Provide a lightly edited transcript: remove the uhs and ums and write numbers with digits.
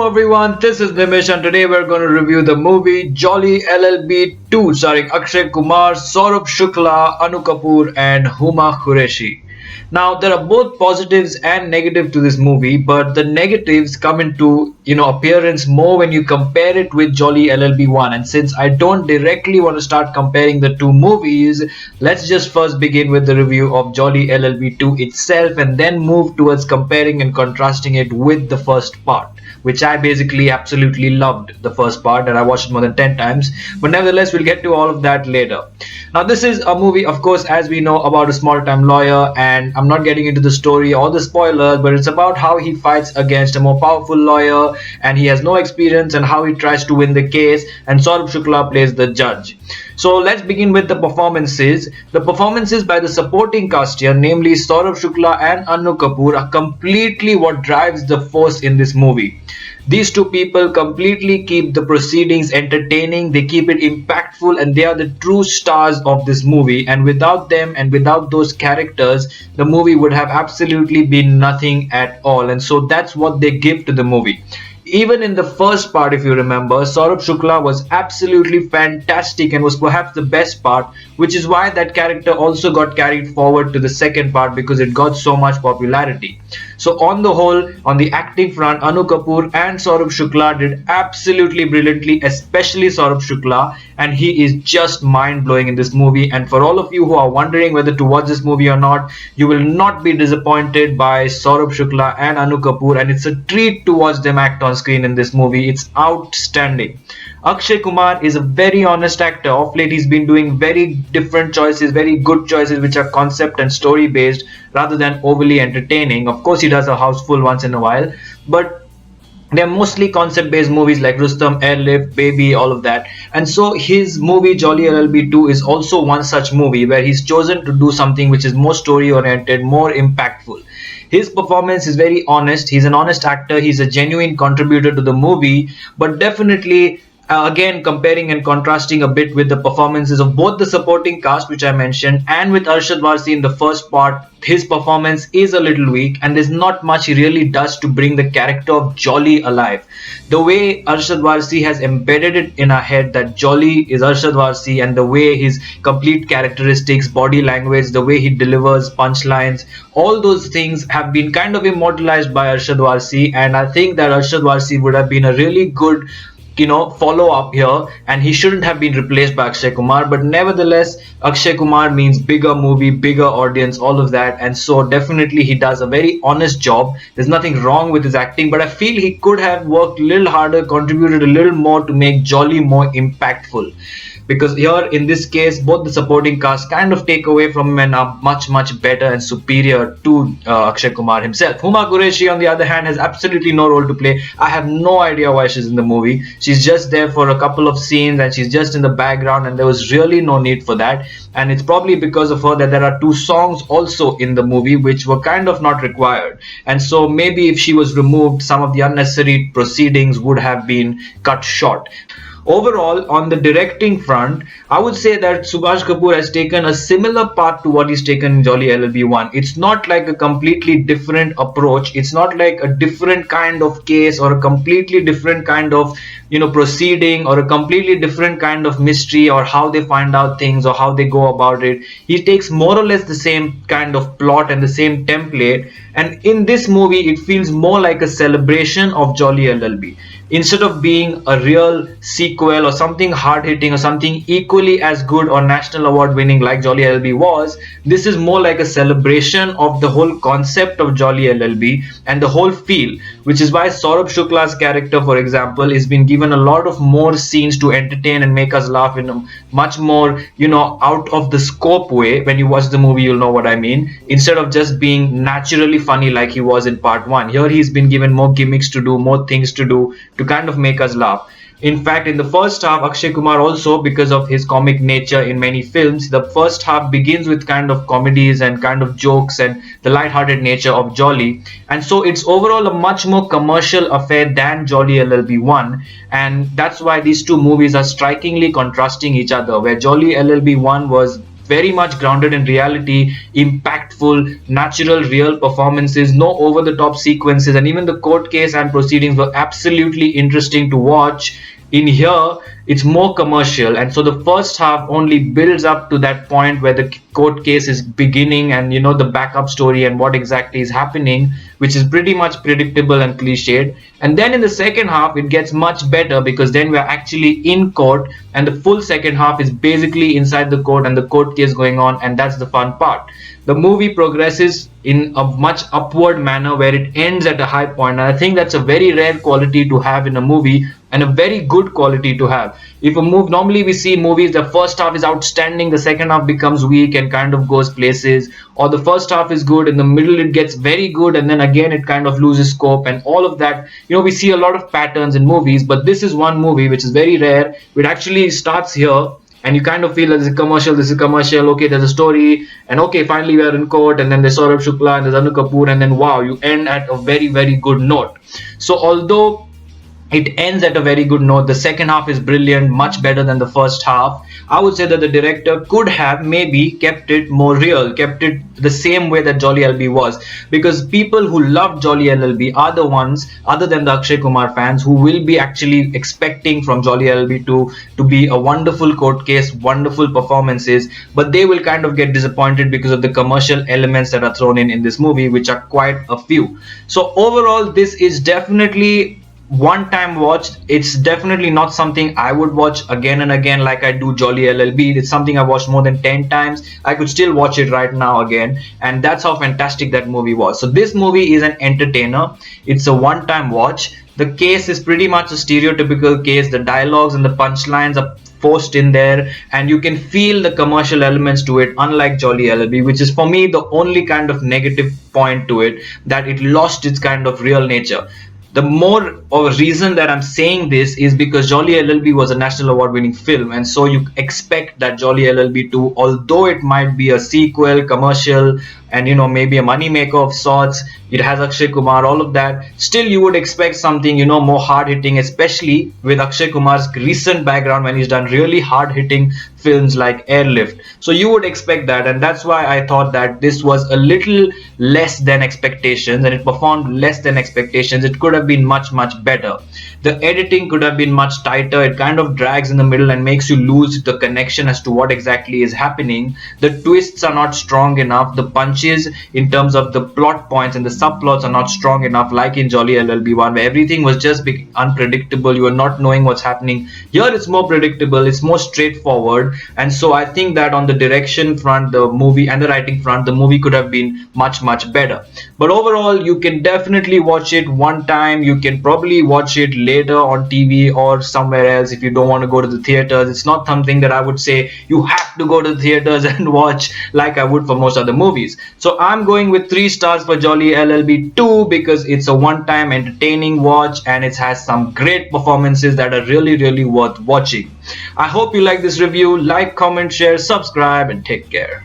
everyone, this is Nimish and today we're going to review the movie Jolly LLB 2 starring Akshay Kumar, Saurabh Shukla, Anu Kapoor and Huma Qureshi. Now there are both positives and negatives to this movie, but the negatives come into appearance more when you compare it with Jolly LLB 1. And since I don't directly want to start comparing the two movies, let's just first begin with the review of Jolly LLB 2 itself and then move towards comparing and contrasting it with the first part, which I basically absolutely loved the first part and I watched it more than 10 times. But nevertheless, we'll get to all of that later. Now, this is a movie, of course, as we know, about a small time lawyer, and I'm not getting into the story or the spoilers, but it's about how he fights against a more powerful lawyer and he has no experience and how he tries to win the case, and Saurabh Shukla plays the judge. So let's begin with the performances. The performances by the supporting cast here, namely Saurabh Shukla and Anu Kapoor, are completely what drives the force in this movie. These two people completely keep the proceedings entertaining, they keep it impactful, and they are the true stars of this movie. And without them and without those characters, the movie would have absolutely been nothing at all. And so that's what they give to the movie. Even in the first part, if you remember, Saurabh Shukla was absolutely fantastic and was perhaps the best part, which is why that character also got carried forward to the second part because it got so much popularity. So on the whole, on the acting front, Anu Kapoor and Saurabh Shukla did absolutely brilliantly, especially Saurabh Shukla, and he is just mind-blowing in this movie. And for all of you who are wondering whether to watch this movie or not, you will not be disappointed by Saurabh Shukla and Anu Kapoor, and it's a treat to watch them act on screen in this movie. It's outstanding. Akshay Kumar is a very honest actor. Of late, he's been doing very different choices, very good choices, which are concept and story based rather than overly entertaining. Of course, he does a houseful once in a while, but they're mostly concept based movies like Rustom, Airlift, Baby, all of that. And so his movie Jolly LLB 2 is also one such movie where he's chosen to do something which is more story oriented, more impactful. His performance is very honest. He's an honest actor. He's a genuine contributor to the movie, but definitely again comparing and contrasting a bit with the performances of both the supporting cast which I mentioned and with Arshad Varsi in the first part, his performance is a little weak and there's not much he really does to bring the character of Jolly alive. The way Arshad Varsi has embedded it in our head that Jolly is Arshad Varsi, and the way his complete characteristics, body language, the way he delivers punchlines, all those things have been kind of immortalized by Arshad Varsi, and I think that Arshad Varsi would have been a really good follow up here, and he shouldn't have been replaced by Akshay Kumar. But nevertheless, Akshay Kumar means bigger movie, bigger audience, all of that, and so definitely he does a very honest job. There's nothing wrong with his acting, but I feel he could have worked a little harder, contributed a little more to make Jolly more impactful, because here in this case both the supporting cast kind of take away from him and are much better and superior to Akshay Kumar himself. Huma Qureshi on the other hand has absolutely no role to play. I have no idea why she's in the movie. She's just there for a couple of scenes and she's just in the background, and there was really no need for that, and it's probably because of her that there are two songs also in the movie which were kind of not required. And so maybe if she was removed, some of the unnecessary proceedings would have been cut short. Overall, on the directing front, I would say that Subhash Kapoor has taken a similar path to what he's taken in Jolly LLB 1. It's not like a completely different approach. It's not like a different kind of case or a completely different kind of proceeding or a completely different kind of mystery or how they find out things or how they go about it. He takes more or less the same kind of plot and the same template, and in this movie it feels more like a celebration of Jolly LLB. Instead of being a real sequel or something hard-hitting or something equally as good or national award winning like Jolly LLB was, this is more like a celebration of the whole concept of Jolly LLB and the whole feel, which is why Saurabh Shukla's character, for example, is being given a lot of more scenes to entertain and make us laugh in a much more out of the scope way. When you watch the movie, you'll know what I mean. Instead of just being naturally funny like he was in part 1, here he's been given more gimmicks to do, more things to do to kind of make us laugh. In fact, in the first half, Akshay Kumar also, because of his comic nature in many films, the first half begins with kind of comedies and kind of jokes and the light-hearted nature of Jolly. And so it's overall a much more commercial affair than Jolly LLB 1. And that's why these two movies are strikingly contrasting each other, where Jolly LLB 1 was very much grounded in reality, impactful, natural, real performances, no over the top sequences, and even the court case and proceedings were absolutely interesting to watch. In here, it's more commercial, and so the first half only builds up to that point where the court case is beginning, and the backup story and what exactly is happening, which is pretty much predictable and cliched. And then in the second half it gets much better, because then we're actually in court, and the full second half is basically inside the court and the court case going on, and that's the fun part. The movie progresses in a much upward manner where it ends at a high point, and I think that's a very rare quality to have in a movie, and a very good quality to have. If a move Normally we see movies, the first half is outstanding, the second half becomes weak and kind of goes places, or the first half is good, in the middle it gets very good, and then again it kind of loses scope and all of that. We see a lot of patterns in movies, but this is one movie which is very rare. It actually starts here, and you kind of feel that this is commercial, okay, there's a story, and okay, finally we are in court, and then there's Saurabh Shukla and there's Anu Kapoor, and then wow, you end at a very, very good note. So although it ends at a very good note, the second half is brilliant, much better than the first half. I would say that the director could have maybe kept it more real, kept it the same way that Jolly LLB was, because people who loved Jolly LLB are the ones, other than the Akshay Kumar fans, who will be actually expecting from Jolly LLB to be a wonderful court case, wonderful performances, but they will kind of get disappointed because of the commercial elements that are thrown in this movie, which are quite a few. So overall, this is definitely one time watched. It's definitely not something I would watch again and again like I do Jolly LLB. It's something I've watched more than 10 times. I could still watch it right now again, and that's how fantastic that movie was. So this movie is an entertainer. It's a one time watch. The case is pretty much a stereotypical case. The dialogues and the punchlines are forced in there, and you can feel the commercial elements to it, unlike Jolly LLB, which is for me the only kind of negative point to it, that it lost its kind of real nature. The more of a reason that I'm saying this is because Jolly LLB was a national award winning film, and so you expect that Jolly LLB 2, although it might be a sequel, commercial, and maybe a money maker of sorts, it has Akshay Kumar, all of that, still you would expect something more hard hitting, especially with Akshay Kumar's recent background when he's done really hard hitting films like Airlift. So you would expect that, and that's why I thought that this was a little less than expectations, and it performed less than expectations. It could have been much better. The editing could have been much tighter. It kind of drags in the middle and makes you lose the connection as to what exactly is happening. The twists are not strong enough. The punches in terms of the plot points and the subplots are not strong enough, like in Jolly LLB 1, where everything was just unpredictable. You are not knowing what's happening. Here it's more predictable, it's more straightforward, and so I think that on the direction front, the movie, and the writing front, the movie could have been much better. But overall, you can definitely watch it one time. You can probably watch it later on TV or somewhere else if you don't want to go to the theaters. It's not something that I would say you have to go to the theaters and watch like I would for most other movies. So I'm going with 3 stars for Jolly LLB 2 because it's a one-time entertaining watch, and it has some great performances that are really worth watching. I hope you like this review. Like, comment, share, subscribe, and take care.